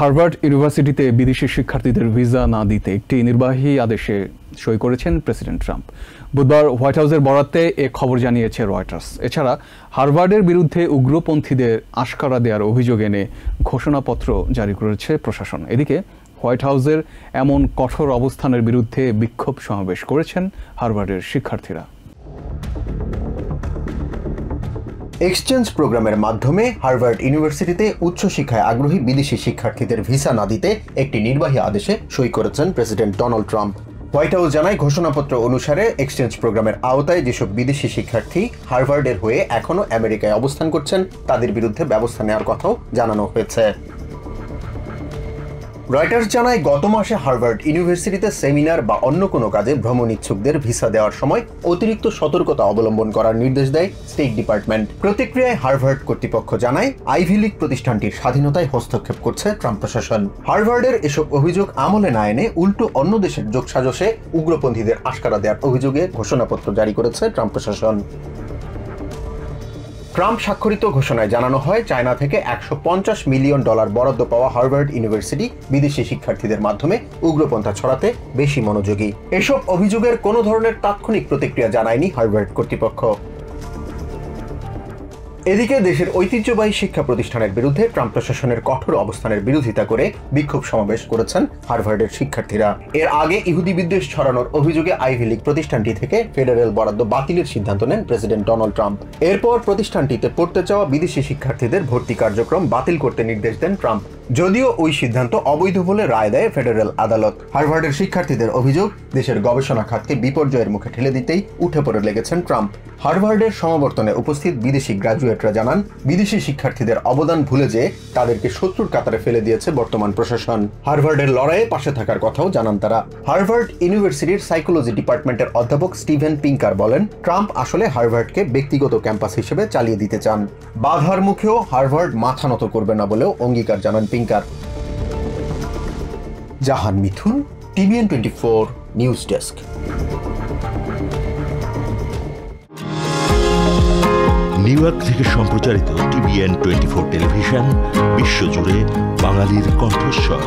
Harvard ইউনিভার্সিটিতে বিদেশি শিক্ষার্থীদের ভিসা না দিতে একটি নির্বাহী আদেশে সই করেছেন প্রেসিডেন্ট ট্রাম্প। বুধবার হোয়াইট হাউসের বরাতে এ খবর জানিয়েছে রয়টার্স। এছাড়া হার্ভার্ডের বিরুদ্ধে উগ্রপন্থীদের আশকারা দেওয়ার অভিযোগ এনে ঘোষণাপত্র জারি করেছে প্রশাসন। এদিকে হোয়াইট হাউসের এমন কঠোর অবস্থানের বিরুদ্ধে বিক্ষোভ সমাবেশ করেছেন হার্ভার্ডের শিক্ষার্থীরা। এক্সচেঞ্জ প্রোগ্রামের মাধ্যমে হার্ভার্ড ইউনিভার্সিটিতে উচ্চশিক্ষায় আগ্রহী বিদেশি শিক্ষার্থীদের ভিসা না দিতে একটি নির্বাহী আদেশে সই করেছেন president Donald Trump. White house জানায়, ঘোষণাপত্র অনুসারে এক্সচেঞ্জ প্রোগ্রামের আওতায় যেসব বিদেশি শিক্ষার্থী হার্ভার্ডের হয়ে এখনও আমেরিকায় অবস্থান করছেন তাদের বিরুদ্ধে ব্যবস্থা নেওয়ার কথাও জানানো হয়েছে। রয়টার্স জানায়, গত মাসে হার্ভার্ড ইউনিভার্সিটিতে সেমিনার বা অন্য কোনো কাজে ভ্রমণ ইচ্ছুকদের ভিসা দেওয়ার সময় অতিরিক্ত সতর্কতা অবলম্বন করার নির্দেশ দেয় স্টেট ডিপার্টমেন্ট। প্রতিক্রিয়ায় হার্ভার্ড কর্তৃপক্ষ জানায়, আইভি লীগ প্রতিষ্ঠানটির স্বাধীনতায় হস্তক্ষেপ করছে ট্রাম্প প্রশাসন। হার্ভার্ডের এসব অভিযোগ আমলে না এনে উল্টো অন্য দেশের যোগসাজশে উগ্রপন্থীদের আশকারা দেওয়ার অভিযোগে ঘোষণাপত্র জারি করেছে ট্রাম্প প্রশাসন। ট্রাম্প স্বাক্ষরিত ঘোষণায় জানানো হয়, চায়না থেকে $150 মিলিয়ন বরাদ্দ পাওয়া হার্ভার্ড ইউনিভার্সিটি বিদেশি শিক্ষার্থীদের মাধ্যমে উগ্রপন্থা ছড়াতে বেশি মনোযোগী। এসব অভিযোগের কোনো ধরনের তাৎক্ষণিক প্রতিক্রিয়া জানায়নি হার্ভার্ড কর্তৃপক্ষ। এদিকে দেশের ঐতিহ্যবাহী শিক্ষা প্রতিষ্ঠানের বিরুদ্ধে ট্রাম্প প্রশাসনের কঠোর অবস্থানের বিরোধিতা করে বিক্ষোভ সমাবেশ করেছেন হার্ভার্ডের শিক্ষার্থীরা। এর আগে ইহুদি বিদ্বেষ ছড়ানোর অভিযোগে আইভি লীগ প্রতিষ্ঠানটি থেকে ফেডারেল বরাদ্দ বাতিলের সিদ্ধান্ত নেন প্রেসিডেন্ট ডোনাল্ড ট্রাম্প। এরপর প্রতিষ্ঠানটিতে পড়তে চাওয়া বিদেশি শিক্ষার্থীদের ভর্তি কার্যক্রম বাতিল করতে নির্দেশ দেন ট্রাম্প। যদিও ওই সিদ্ধান্ত অবৈধ বলে রায় দেয় ফেডারেল আদালত। হার্ভার্ডের শিক্ষার্থীদের অভিযোগ, দেশের গবেষণা খাতকে বিপর্যয়ের মুখে ঠেলে দিতেই উঠে পড়ে লেগেছেন ট্রাম্প। হার্ভার্ডের সমাবর্তনে উপস্থিত বিদেশি গ্রাজুয়েটরা জানান, বিদেশি শিক্ষার্থীদের অবদান ভুলে যে তাদেরকে শত্রুর কাতারে ফেলে দিয়েছে বর্তমান প্রশাসন। হার্ভার্ডের লড়াইয়ে পাশে থাকার কথাও জানান তারা। হার্ভার্ড ইউনিভার্সিটির সাইকোলজি ডিপার্টমেন্টের অধ্যাপক স্টিভেন পিঙ্কার বলেন, ট্রাম্প আসলে হার্ভার্ডকে ব্যক্তিগত ক্যাম্পাস হিসেবে চালিয়ে দিতে চান। বাধার মুখেও হার্ভার্ড মাথা নত করবে না বলেও অঙ্গীকার জানান পিঙ্কার। জাহান মিথুন, TVN 24 news desk. New York থেকে সম্প্রচারিত TVN 24 টেলিভিশন বিশ্বজুড়ে বাঙালির কণ্ঠস্বর।